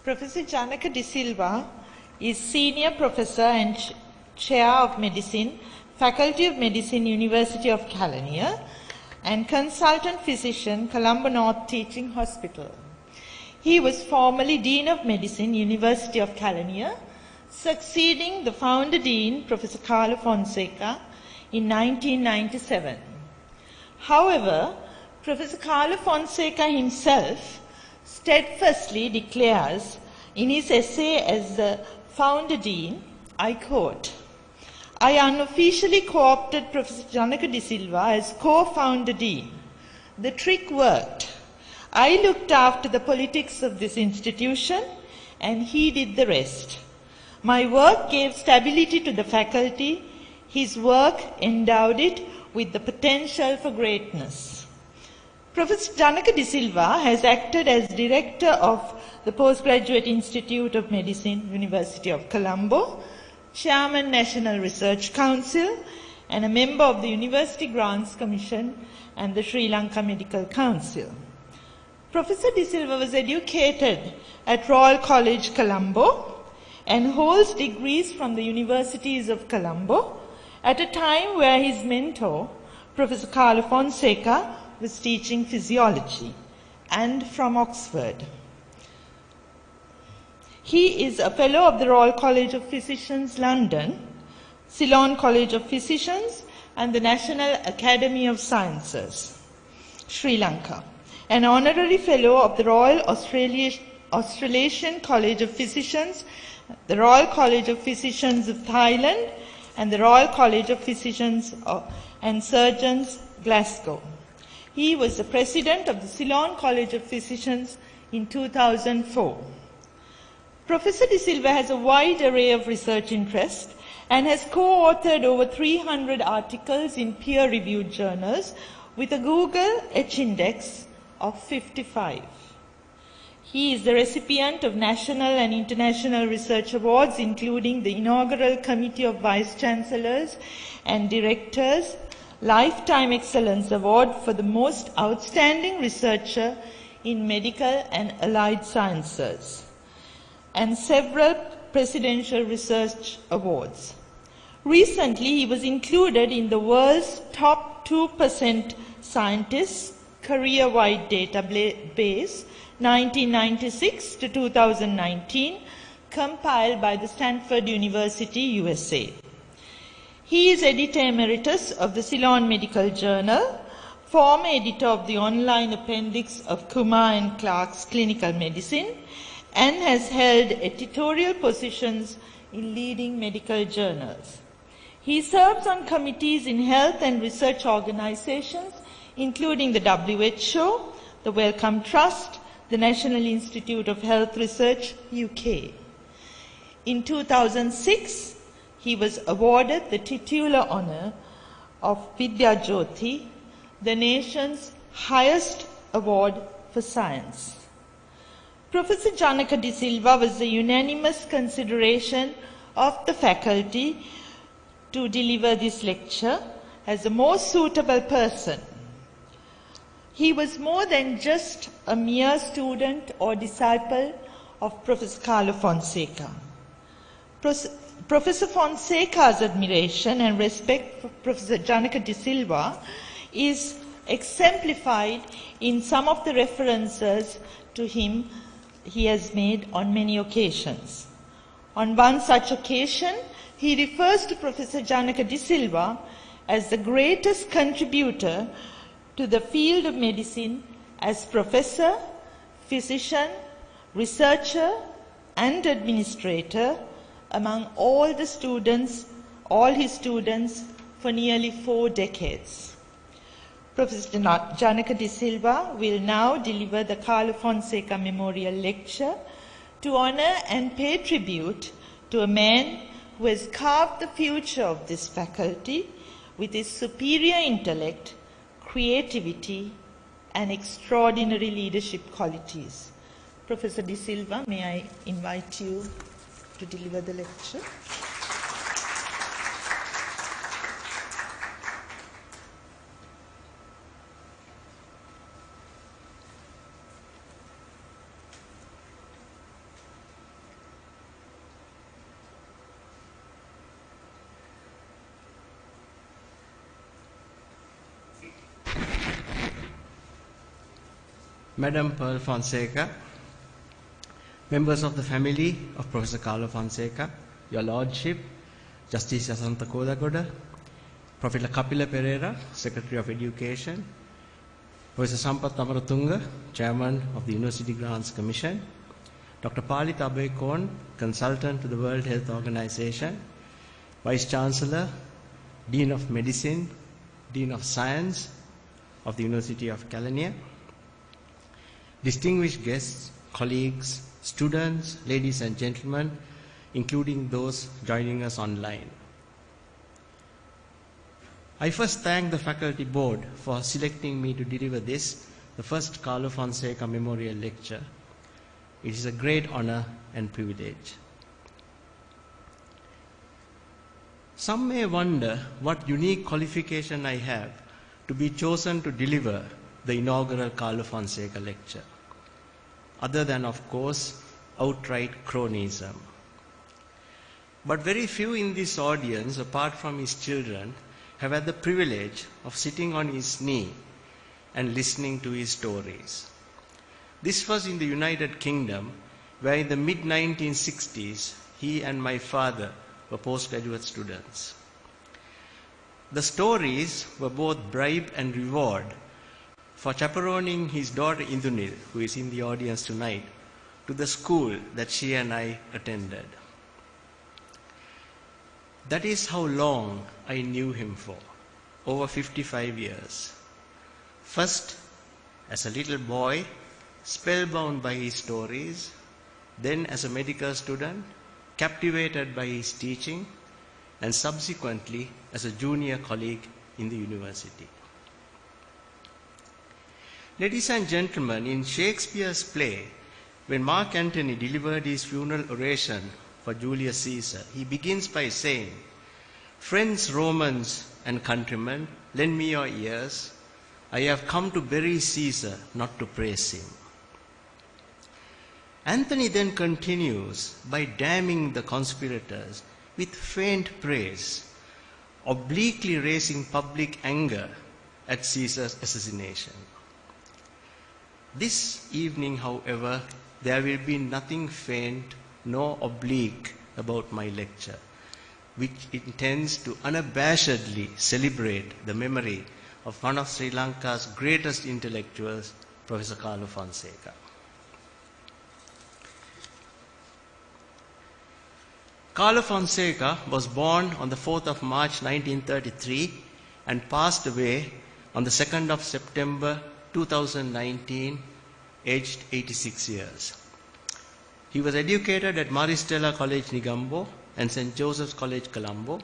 Professor Janaka De Silva is Senior Professor and Chair of Medicine, Faculty of Medicine, University of Kelaniya, and Consultant Physician, Colombo North Teaching Hospital. He was formerly Dean of Medicine, University of Kelaniya, succeeding the founder Dean, Professor Carlo Fonseca, in 1997. However, Professor Carlo Fonseca himself steadfastly declares in his essay as the founder dean, I quote, "I unofficially co-opted Professor Janaka De Silva as co-founder dean. The trick worked. I looked after the politics of this institution and he did the rest. My work gave stability to the faculty. His work endowed it with the potential for greatness." Professor Janaka De Silva has acted as Director of the Postgraduate Institute of Medicine, University of Colombo, Chairman, National Research Council, and a member of the University Grants Commission and the Sri Lanka Medical Council. Professor De Silva was educated at Royal College, Colombo, and holds degrees from the Universities of Colombo at a time where his mentor, Professor Carlo Fonseca, was teaching physiology, and from Oxford. He is a Fellow of the Royal College of Physicians, London, Ceylon College of Physicians, and the National Academy of Sciences, Sri Lanka, an Honorary Fellow of the Royal Australasian College of Physicians, the Royal College of Physicians of Thailand, and the Royal College of Physicians and Surgeons, Glasgow. He was the President of the Ceylon College of Physicians in 2004. Professor De Silva has a wide array of research interests and has co-authored over 300 articles in peer-reviewed journals with a Google H-index of 55. He is the recipient of national and international research awards, including the inaugural Committee of Vice Chancellors and Directors Lifetime Excellence Award for the most outstanding researcher in medical and allied sciences, and several presidential research awards. Recently, he was included in the world's top 2% scientists career-wide database 1996 to 2019, compiled by the Stanford University, USA. He is Editor Emeritus of the Ceylon Medical Journal, former editor of the online appendix of Kumar and Clark's Clinical Medicine, and has held editorial positions in leading medical journals. He serves on committees in health and research organizations, including the WHO, the Wellcome Trust, the National Institute of Health Research, UK. In 2006, he was awarded the titular honor of Vidya Jyoti, the nation's highest award for science. Professor Janaka De Silva was the unanimous consideration of the faculty to deliver this lecture as the most suitable person. He was more than just a mere student or disciple of Professor Carlo Fonseca. Professor Fonseca's admiration and respect for Professor Janaka De Silva is exemplified in some of the references to him he has made on many occasions. On one such occasion, he refers to Professor Janaka De Silva as the greatest contributor to the field of medicine as professor, physician, researcher, and administrator among all his students for nearly 4 decades. Professor Janaka De Silva will now deliver the Carlo Fonseca Memorial Lecture to honor and pay tribute to a man who has carved the future of this faculty with his superior intellect, creativity, and extraordinary leadership qualities. Professor De Silva, may I invite you to deliver the lecture? Madam Pearl Fonseca, members of the family of Professor Carlo Fonseca, Your Lordship, Justice Asantha Kodagoda, Professor Kapila Pereira, Secretary of Education, Professor Sampath Amaratunga, Chairman of the University Grants Commission, Dr. Pali Tabekon, Consultant to the World Health Organization, Vice Chancellor, Dean of Medicine, Dean of Science of the University of Kelaniya, distinguished guests, colleagues, students, ladies and gentlemen, including those joining us online. I first thank the faculty board for selecting me to deliver this, the first Carlo Fonseca Memorial Lecture. It is a great honor and privilege. Some may wonder what unique qualification I have to be chosen to deliver the inaugural Carlo Fonseca Lecture, other than, of course, outright cronyism. But very few in this audience, apart from his children, have had the privilege of sitting on his knee and listening to his stories. This was in the United Kingdom, where in the mid-1960s, he and my father were postgraduate students. The stories were both bribe and reward for chaperoning his daughter Indunil, who is in the audience tonight, to the school that she and I attended. That is how long I knew him for, over 55 years. First, as a little boy, spellbound by his stories, then as a medical student, captivated by his teaching, and subsequently as a junior colleague in the university. Ladies and gentlemen, in Shakespeare's play, when Mark Antony delivered his funeral oration for Julius Caesar, he begins by saying, "Friends, Romans, and countrymen, lend me your ears. I have come to bury Caesar, not to praise him." Antony then continues by damning the conspirators with faint praise, obliquely raising public anger at Caesar's assassination. This evening, however, there will be nothing faint nor oblique about my lecture, which intends to unabashedly celebrate the memory of one of Sri Lanka's greatest intellectuals, Professor Carlo Fonseca. Carlo Fonseca was born on the 4th of March 1933 and passed away on the 2nd of September 2019, aged 86 years. He was educated at Maristella College, Negombo, and St. Joseph's College, Colombo.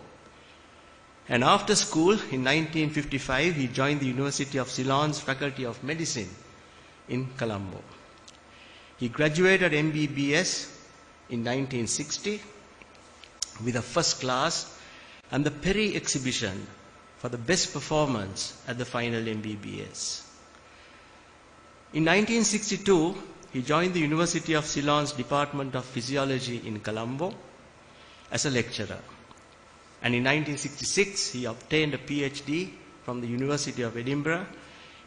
And after school, in 1955, he joined the University of Ceylon's Faculty of Medicine in Colombo. He graduated MBBS in 1960 with a first class and the Perry exhibition for the best performance at the final MBBS. In 1962, he joined the University of Ceylon's Department of Physiology in Colombo as a lecturer. And in 1966, he obtained a PhD from the University of Edinburgh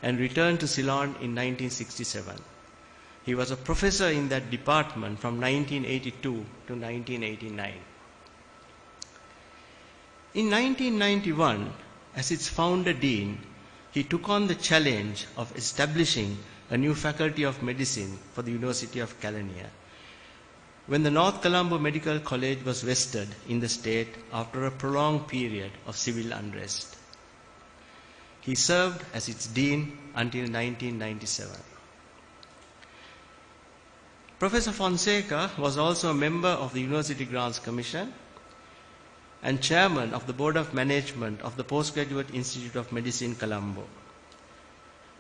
and returned to Ceylon in 1967. He was a professor in that department from 1982 to 1989. In 1991, as its founder dean, he took on the challenge of establishing a new faculty of medicine for the University of Kelaniya, when the North Colombo Medical College was vested in the state after a prolonged period of civil unrest. He served as its dean until 1997. Professor Fonseca was also a member of the University Grants Commission and chairman of the Board of Management of the Postgraduate Institute of Medicine, Colombo.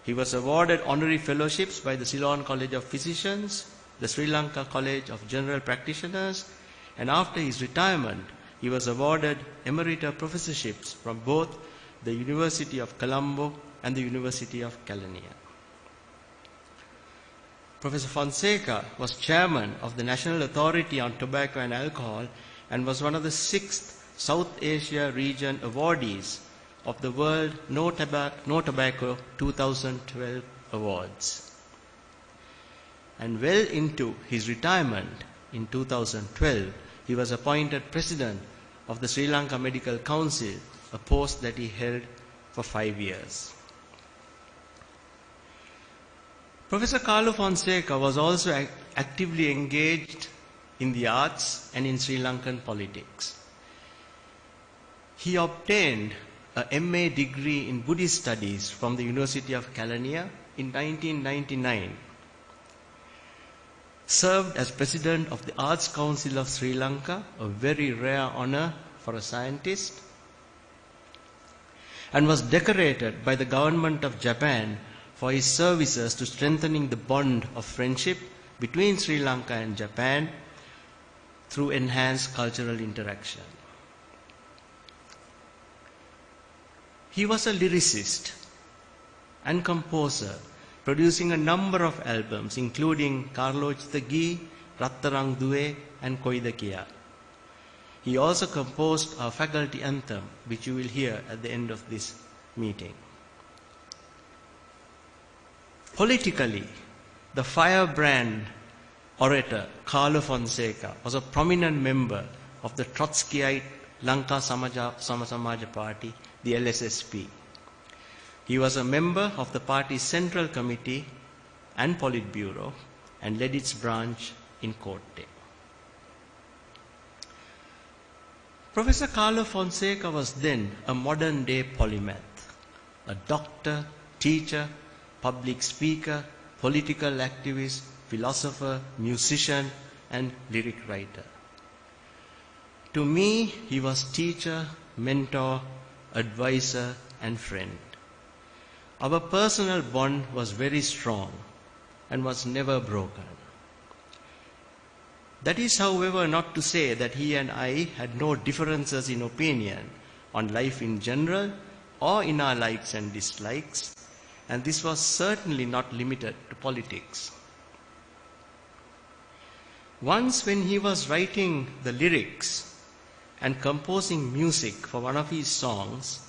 He was awarded honorary fellowships by the Ceylon College of Physicians, the Sri Lanka College of General Practitioners, and after his retirement, he was awarded emerita professorships from both the University of Colombo and the University of Kelaniya. Professor Fonseca was chairman of the National Authority on Tobacco and Alcohol and was one of the 6th South Asia region awardees of the World No Tobacco 2012 Awards. and well into his retirement in 2012, he was appointed President of the Sri Lanka Medical Council, a post that he held for 5 years. Professor Carlo Fonseca was also actively engaged in the arts and in Sri Lankan politics. He obtained a MA degree in Buddhist studies from the University of Kelaniya in 1999, served as President of the Arts Council of Sri Lanka, a very rare honor for a scientist, and was decorated by the government of Japan for his services to strengthening the bond of friendship between Sri Lanka and Japan through enhanced cultural interaction. He was a lyricist and composer, producing a number of albums, including Karlochitha Gi, Rattarang Duwe, and Koida Kiya. He also composed our faculty anthem, which you will hear at the end of this meeting. Politically, the firebrand orator Carlo Fonseca was a prominent member of the Trotskyite Lanka Samajamaja Party, the LSSP. He was a member of the party's Central Committee and Politburo and led its branch in Kotte. Professor Carlo Fonseca was then a modern-day polymath, a doctor, teacher, public speaker, political activist, philosopher, musician, and lyric writer. To me, he was teacher, mentor, advisor, and friend. Our personal bond was very strong and was never broken. That is, however, not to say that he and I had no differences in opinion on life in general or in our likes and dislikes, and this was certainly not limited to politics. Once when he was writing the lyrics and composing music for one of his songs,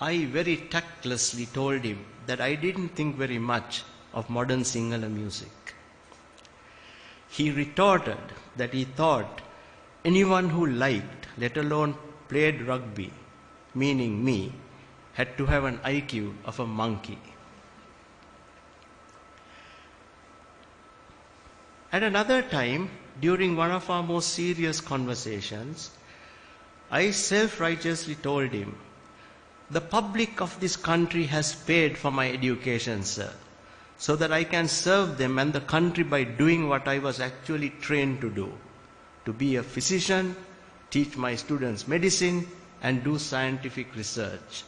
I very tactlessly told him that I didn't think very much of modern Sinhala music. He retorted that he thought anyone who liked, let alone played rugby, meaning me, had to have an IQ of a monkey. At another time, during one of our most serious conversations, I self-righteously told him, "The public of this country has paid for my education, sir, so that I can serve them and the country by doing what I was actually trained to do, to be a physician, teach my students medicine, and do scientific research.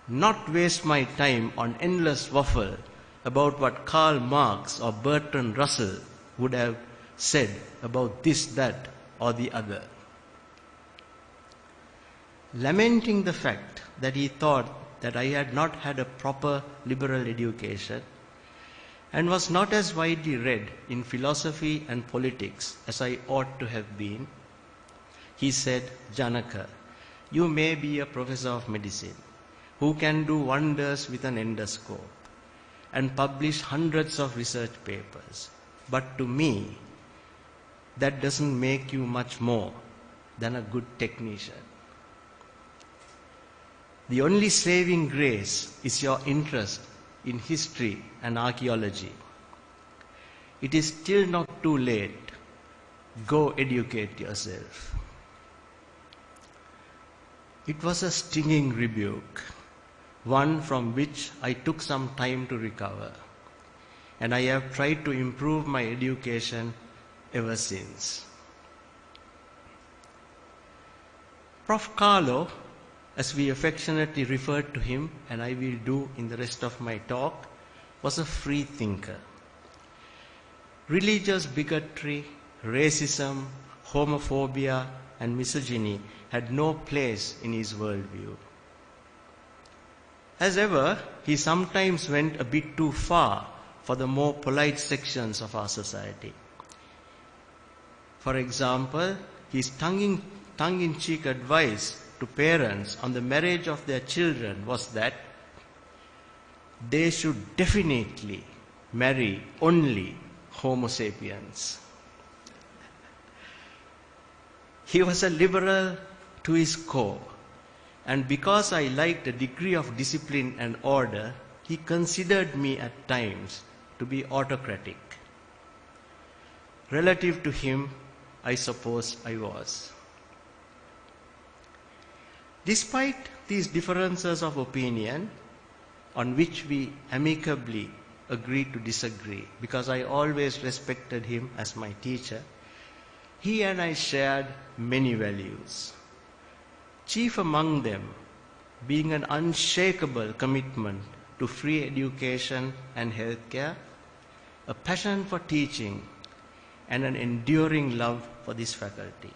Not waste my time on endless waffle about what Karl Marx or Bertrand Russell would have said about this, that, or the other." Lamenting the fact that he thought that I had not had a proper liberal education and was not as widely read in philosophy and politics as I ought to have been, he said, "Janaka, you may be a professor of medicine who can do wonders with an endoscope and publish hundreds of research papers. But to me, that doesn't make you much more than a good technician. The only saving grace is your interest in history and archaeology. It is still not too late. Go educate yourself." It was a stinging rebuke, one from which I took some time to recover, and I have tried to improve my education ever since. Prof. Carlo, as we affectionately referred to him, and I will do in the rest of my talk, was a free thinker. Religious bigotry, racism, homophobia, and misogyny had no place in his worldview. As ever, he sometimes went a bit too far for the more polite sections of our society. For example, his tongue-in-cheek advice to parents on the marriage of their children was that they should definitely marry only Homo sapiens. He was a liberal to his core, and because I liked a degree of discipline and order, he considered me at times to be autocratic. Relative to him, I suppose I was. Despite these differences of opinion, on which we amicably agreed to disagree, because I always respected him as my teacher, he and I shared many values. Chief among them being an unshakable commitment to free education and healthcare, a passion for teaching, and an enduring love for this faculty.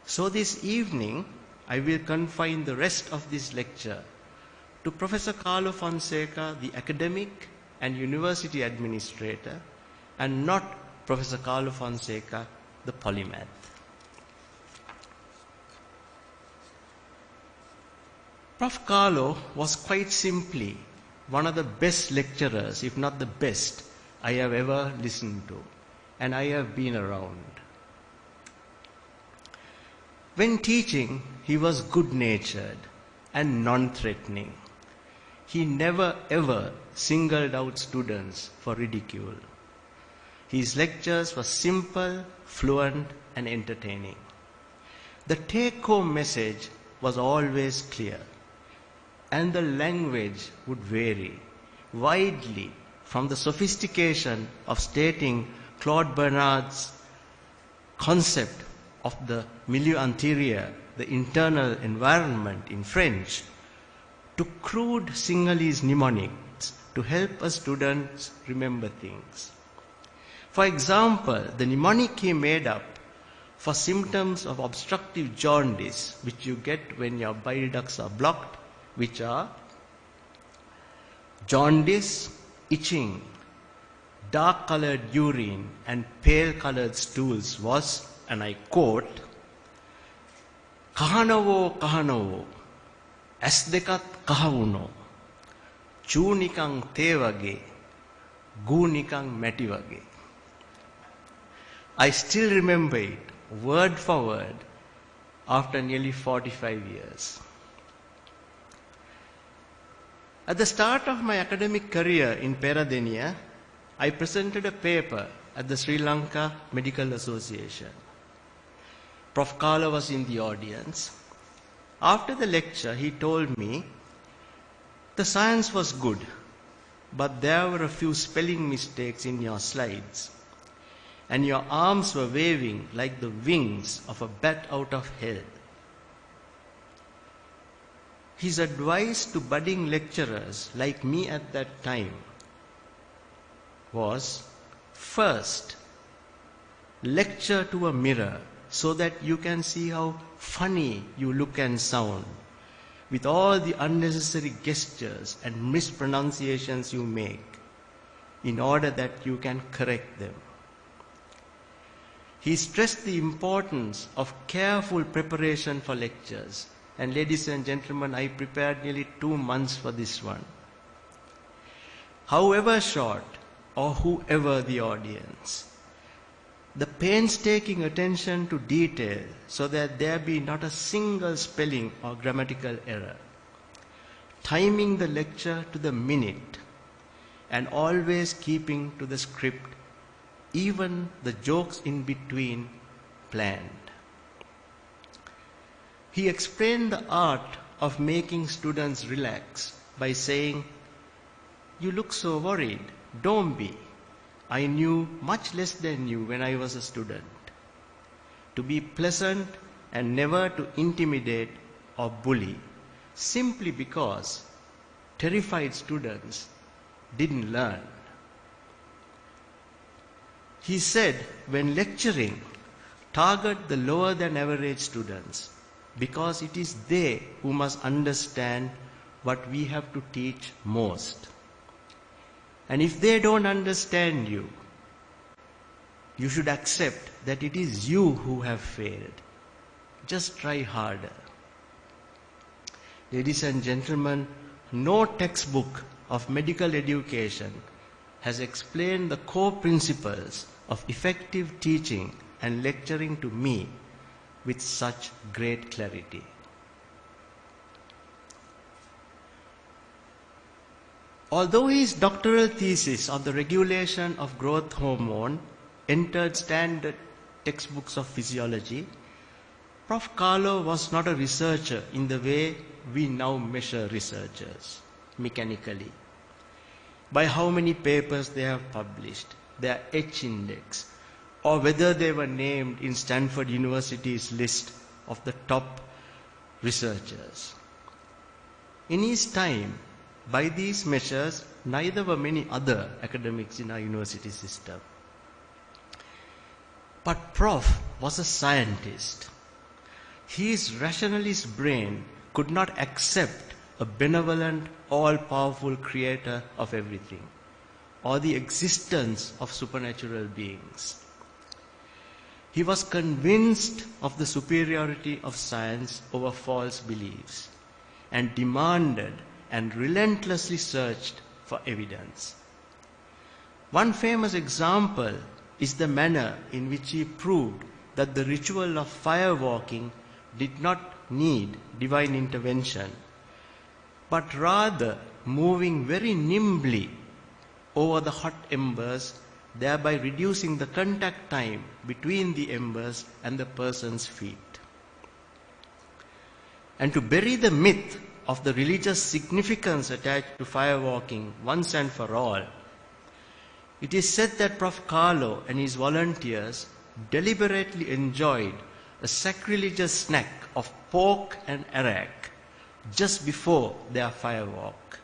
So this evening, I will confine the rest of this lecture to Professor Carlo Fonseca, the academic and university administrator, and not Professor Carlo Fonseca, the polymath. Prof. Carlo was quite simply one of the best lecturers, if not the best, I have ever listened to, and I have been around. When teaching, he was good-natured and non-threatening. He never ever singled out students for ridicule. His lectures were simple, fluent, and entertaining. The take-home message was always clear, and the language would vary widely from the sophistication of stating Claude Bernard's concept of the milieu intérieur, the internal environment in French, to crude Sinhalese mnemonics to help us students remember things. For example, the mnemonic he made up for symptoms of obstructive jaundice, which you get when your bile ducts are blocked, which are jaundice, itching, dark-colored urine, and pale-colored stools, was, and I quote, "Kahanawo kahanawo, as dekat kahawuno, chu nikang te wage, gu nikang mati wage." I still remember it, word for word, after nearly 45 years. At the start of my academic career in Peradeniya, I presented a paper at the Sri Lanka Medical Association. Prof. Carlo was in the audience. After the lecture, he told me, "The science was good, but there were a few spelling mistakes in your slides, and your arms were waving like the wings of a bat out of hell." His advice to budding lecturers like me at that time was, first, lecture to a mirror so that you can see how funny you look and sound with all the unnecessary gestures and mispronunciations you make in order that you can correct them. He stressed the importance of careful preparation for lectures. And ladies and gentlemen, I prepared nearly 2 months for this one. However short or whoever the audience, the painstaking attention to detail so that there be not a single spelling or grammatical error, timing the lecture to the minute, and always keeping to the script, even the jokes in between planned. He explained the art of making students relax by saying, "You look so worried. Don't be. I knew much less than you when I was a student." To be pleasant and never to intimidate or bully, simply because terrified students didn't learn. He said, when lecturing, target the lower than average students, because it is they who must understand what we have to teach most. And if they don't understand you, you should accept that it is you who have failed. Just try harder. Ladies and gentlemen, no textbook of medical education has explained the core principles of effective teaching and lecturing to me with such great clarity. Although his doctoral thesis on the regulation of growth hormone entered standard textbooks of physiology, Prof. Carlo was not a researcher in the way we now measure researchers, mechanically, by how many papers they have published, their H index, or whether they were named in Stanford University's list of the top researchers. In his time, by these measures, neither were many other academics in our university system. But Prof was a scientist. His rationalist brain could not accept a benevolent, all-powerful creator of everything, or the existence of supernatural beings. He was convinced of the superiority of science over false beliefs, and demanded and relentlessly searched for evidence. One famous example is the manner in which he proved that the ritual of firewalking did not need divine intervention, but rather moving very nimbly over the hot embers, thereby reducing the contact time between the embers and the person's feet. And to bury the myth of the religious significance attached to firewalking once and for all, it is said that Prof. Carlo and his volunteers deliberately enjoyed a sacrilegious snack of pork and arak just before their firewalk.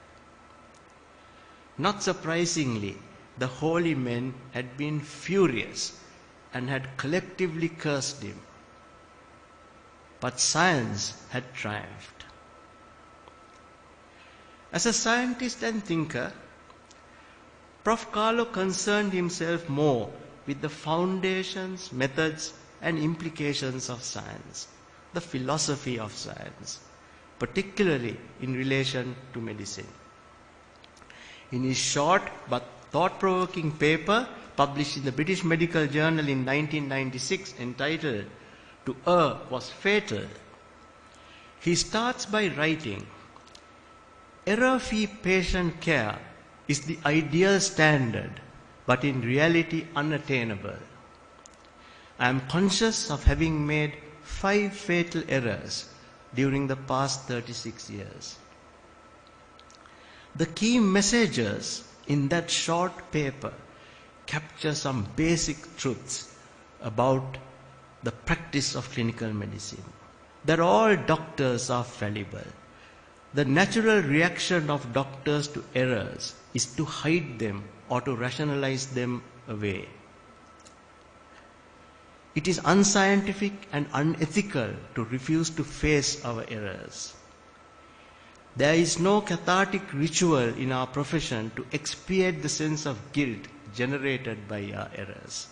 Not surprisingly, the holy men had been furious and had collectively cursed him. But science had triumphed. As a scientist and thinker, Prof. Carlo concerned himself more with the foundations, methods, and implications of science, the philosophy of science, particularly in relation to medicine. In his short but thought-provoking paper published in the British Medical Journal in 1996 entitled "To Err Was Fatal," he starts by writing, "Error-free patient care is the ideal standard, but in reality unattainable. I am conscious of having made 5 fatal errors during the past 36 years. The key messages in that short paper capture some basic truths about the practice of clinical medicine. That all doctors are fallible. The natural reaction of doctors to errors is to hide them or to rationalize them away. It is unscientific and unethical to refuse to face our errors. There is no cathartic ritual in our profession to expiate the sense of guilt generated by our errors.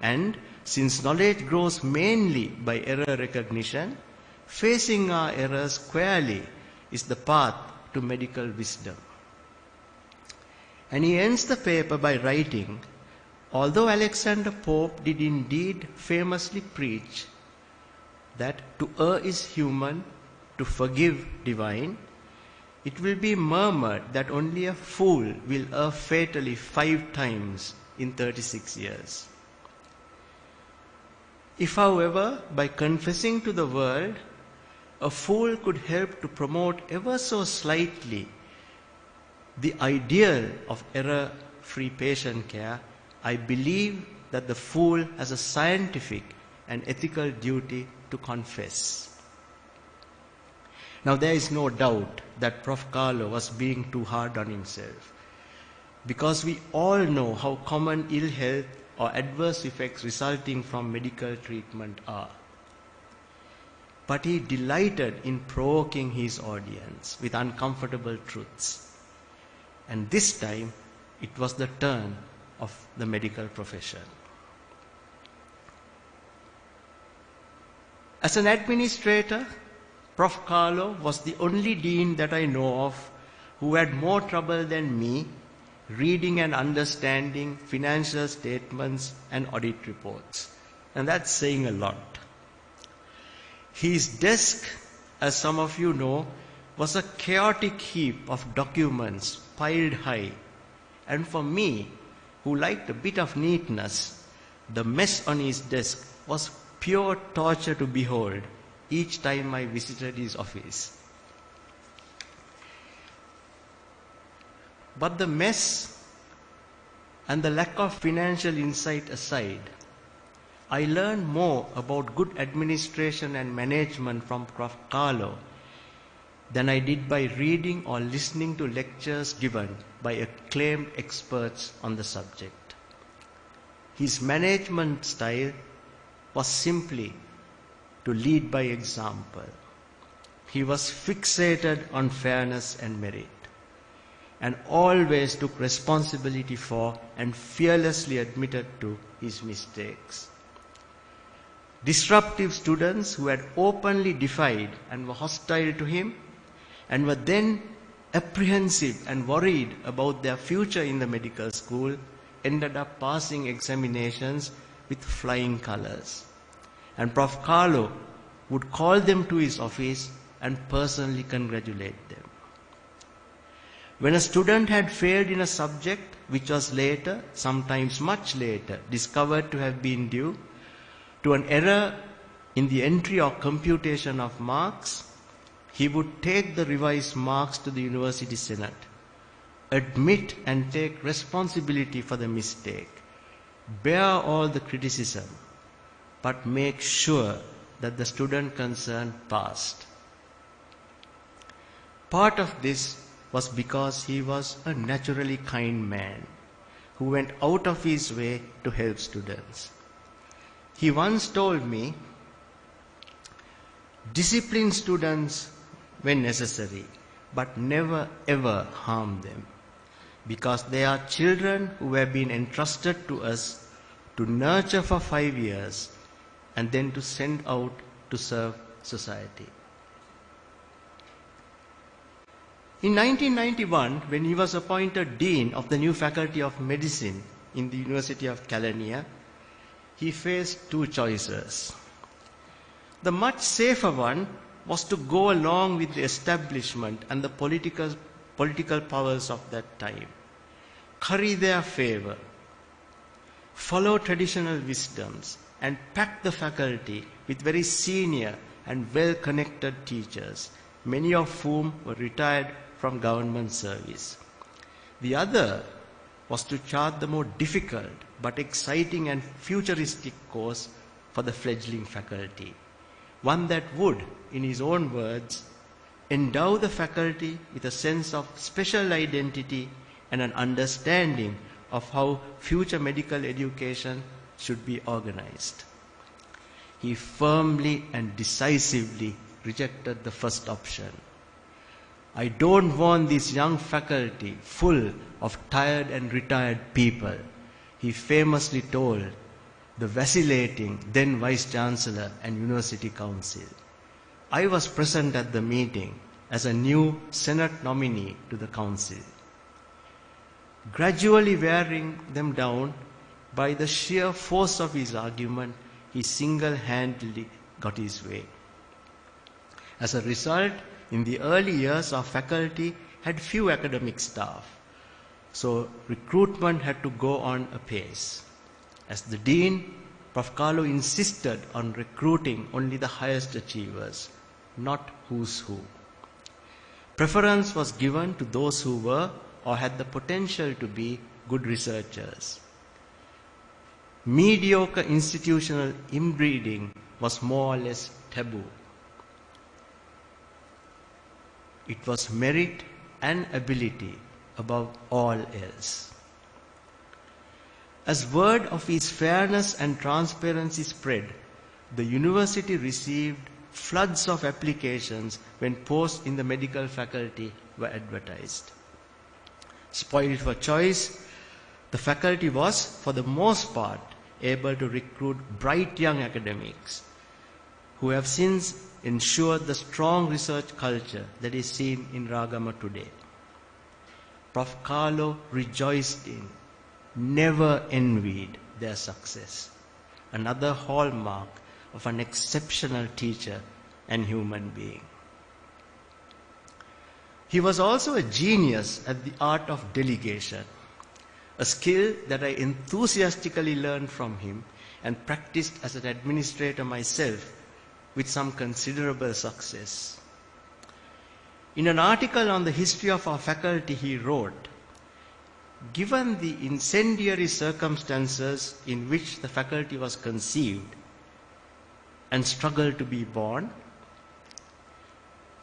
And since knowledge grows mainly by error recognition, facing our errors squarely is the path to medical wisdom." And he ends the paper by writing, "Although Alexander Pope did indeed famously preach that to err is human, to forgive divine, it will be murmured that only a fool will err fatally 5 times in 36 years. If, however, by confessing to the world, a fool could help to promote ever so slightly the ideal of error-free patient care, I believe that the fool has a scientific and ethical duty to confess." Now, there is no doubt that Prof. Carlo was being too hard on himself, because we all know how common ill health or adverse effects resulting from medical treatment are. But he delighted in provoking his audience with uncomfortable truths. And this time, it was the turn of the medical profession. As an administrator, Prof. Carlo was the only dean that I know of who had more trouble than me reading and understanding financial statements and audit reports. And that's saying a lot. His desk, as some of you know, was a chaotic heap of documents piled high. And for me, who liked a bit of neatness, the mess on his desk was pure torture to behold each time I visited his office. But the mess and the lack of financial insight aside, I learned more about good administration and management from Prof. Carlo than I did by reading or listening to lectures given by acclaimed experts on the subject. His management style was simply to lead by example. He was fixated on fairness and merit, and always took responsibility for and fearlessly admitted to his mistakes. Disruptive students who had openly defied and were hostile to him and were then apprehensive and worried about their future in the medical school ended up passing examinations with flying colors. And Prof. Carlo would call them to his office and personally congratulate them. When a student had failed in a subject which was later, sometimes much later, discovered to have been due to an error in the entry or computation of marks, he would take the revised marks to the University Senate, admit and take responsibility for the mistake, bear all the criticism, but make sure that the student concerned passed. Part of this was because he was a naturally kind man who went out of his way to help students. He once told me, discipline students when necessary, but never ever harm them, because they are children who have been entrusted to us to nurture for 5 years and then to send out to serve society. In 1991, when he was appointed Dean of the new Faculty of Medicine in the University of Kelaniya, he faced two choices. The much safer one was to go along with the establishment and the political powers of that time, curry their favor, follow traditional wisdoms, and pack the faculty with very senior and well-connected teachers, many of whom were retired from government service. The other was to chart the more difficult but exciting and futuristic course for the fledgling faculty, one that would, in his own words, endow the faculty with a sense of special identity and an understanding of how future medical education should be organized. He firmly and decisively rejected the first option. I don't want this young faculty full of tired and retired people, he famously told the vacillating then Vice-Chancellor and University Council. I was present at the meeting as a new Senate nominee to the Council. Gradually wearing them down by the sheer force of his argument, he single-handedly got his way. As a result, in the early years, our faculty had few academic staff, so recruitment had to go on apace. As the Dean, Prof. Carlo insisted on recruiting only the highest achievers, not who's who. Preference was given to those who were or had the potential to be good researchers. Mediocre institutional inbreeding was more or less taboo. It was merit and ability above all else. As word of his fairness and transparency spread, the university received floods of applications when posts in the medical faculty were advertised. Spoiled for choice, the faculty was, for the most part, able to recruit bright young academics who have since ensured the strong research culture that is seen in Ragama today. Prof. Carlo rejoiced in, never envied their success. Another hallmark of an exceptional teacher and human being. He was also a genius at the art of delegation, a skill that I enthusiastically learned from him and practiced as an administrator myself with some considerable success. In an article on the history of our faculty, he wrote, "Given the incendiary circumstances in which the faculty was conceived and struggled to be born,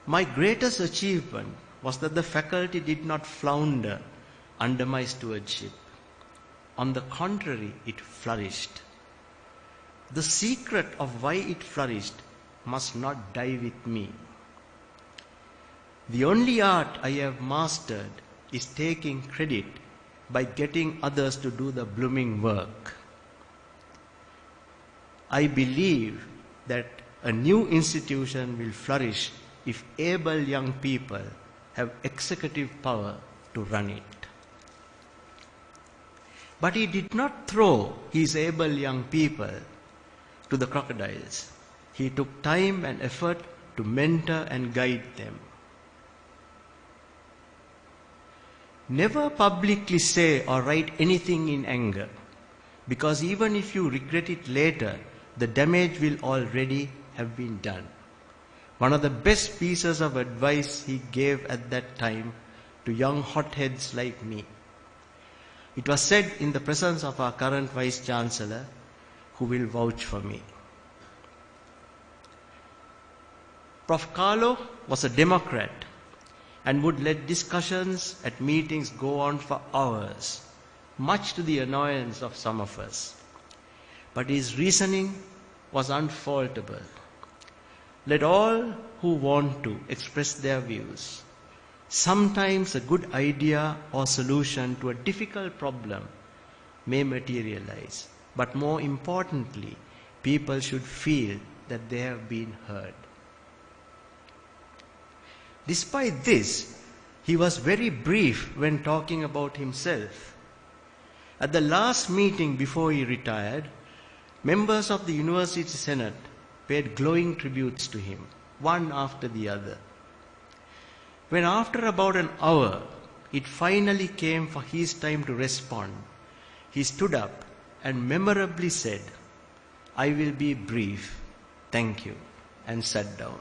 my greatest achievement was that the faculty did not flounder under my stewardship. On the contrary, it flourished. The secret of why it flourished must not die with me. The only art I have mastered is taking credit by getting others to do the blooming work. I believe that a new institution will flourish if able young people have executive power to run it." But he did not throw his able young people to the crocodiles. He took time and effort to mentor and guide them. Never publicly say or write anything in anger, because even if you regret it later, the damage will already have been done. One of the best pieces of advice he gave at that time to young hotheads like me. It was said in the presence of our current Vice Chancellor, who will vouch for me. Prof. Carlo was a Democrat and would let discussions at meetings go on for hours, much to the annoyance of some of us. But his reasoning was unfaultable. Let all who want to express their views. Sometimes a good idea or solution to a difficult problem may materialize, but more importantly, people should feel that they have been heard. Despite this, he was very brief when talking about himself. At the last meeting before he retired, members of the University Senate paid glowing tributes to him, one after the other. When after about an hour, it finally came for his time to respond, he stood up and memorably said, "I will be brief, thank you," and sat down.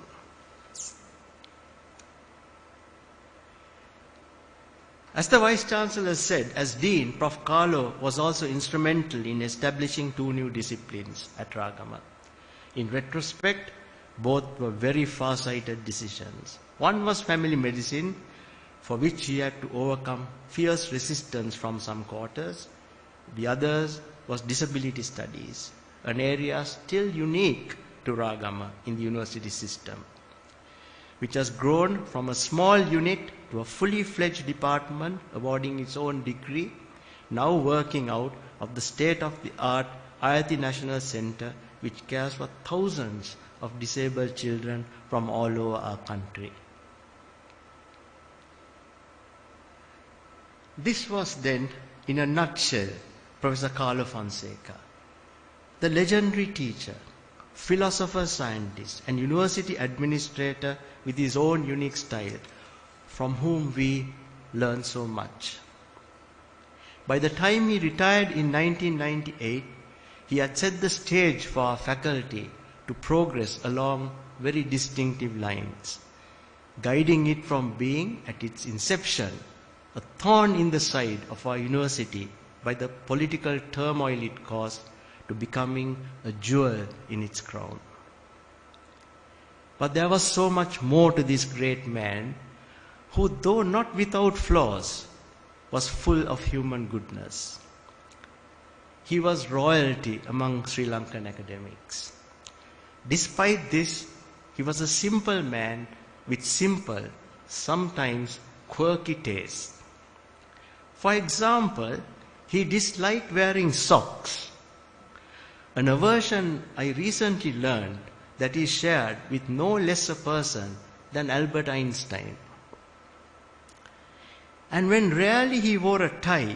As the Vice-Chancellor said, as Dean, Prof. Carlo was also instrumental in establishing 2 new disciplines at Ragama. In retrospect, both were very far-sighted decisions. One was family medicine, for which he had to overcome fierce resistance from some quarters. The other was disability studies, an area still unique to Ragama in the university system, which has grown from a small unit to a fully fledged department awarding its own degree, now working out of the state-of-the-art Ayati National Center, which cares for thousands of disabled children from all over our country. This was then, in a nutshell, Professor Carlo Fonseca, the legendary teacher, philosopher, scientist, and university administrator with his own unique style, from whom we learn so much. By the time he retired in 1998, he had set the stage for our faculty to progress along very distinctive lines, guiding it from being, at its inception, a thorn in the side of our university by the political turmoil it caused, to becoming a jewel in its crown. But there was so much more to this great man, who, though not without flaws, was full of human goodness. He was royalty among Sri Lankan academics. Despite this, he was a simple man with simple, sometimes quirky tastes. For example, he disliked wearing socks, an aversion I recently learned that he shared with no less a person than Albert Einstein. And when rarely he wore a tie,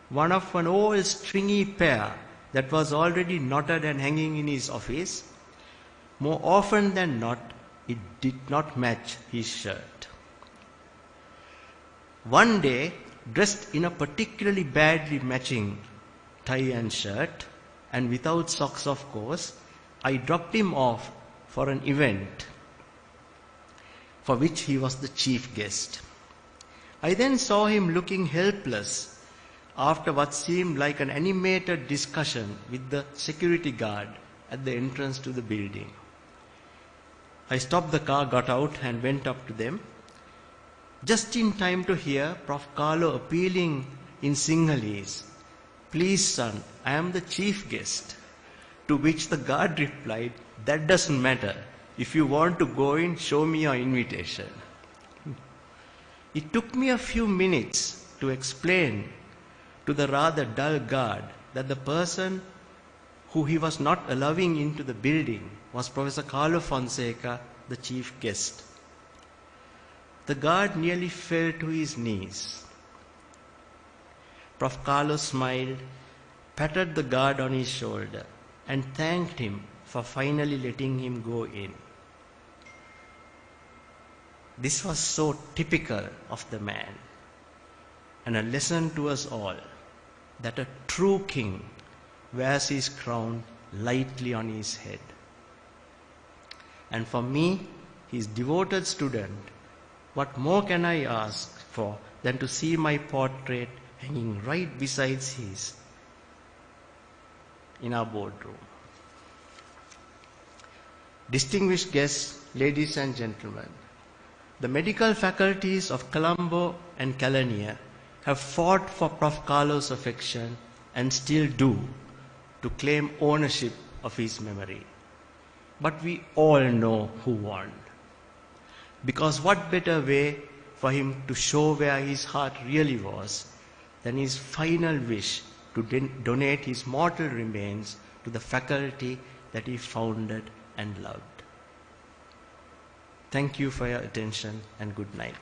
one of an old stringy pair that was already knotted and hanging in his office, more often than not, it did not match his shirt. One day, dressed in a particularly badly matching tie and shirt, and without socks of course, I dropped him off for an event for which he was the chief guest. I then saw him looking helpless after what seemed like an animated discussion with the security guard at the entrance to the building. I stopped the car, got out and went up to them, just in time to hear Prof. Carlo appealing in Sinhalese, "Please son, I am the chief guest." To which the guard replied, "That doesn't matter. If you want to go in, show me your invitation." It took me a few minutes to explain to the rather dull guard that the person who he was not allowing into the building was Professor Carlo Fonseca, the chief guest. The guard nearly fell to his knees. Prof. Carlo smiled, patted the guard on his shoulder, and thanked him for finally letting him go in. This was so typical of the man, and a lesson to us all that a true king wears his crown lightly on his head. And for me, his devoted student, what more can I ask for than to see my portrait hanging right beside his in our boardroom? Distinguished guests, ladies and gentlemen, the medical faculties of Colombo and Kelaniya have fought for Prof. Carlo's affection and still do to claim ownership of his memory. But we all know who won. Because what better way for him to show where his heart really was than his final wish to donate his mortal remains to the faculty that he founded and loved. Thank you for your attention and good night.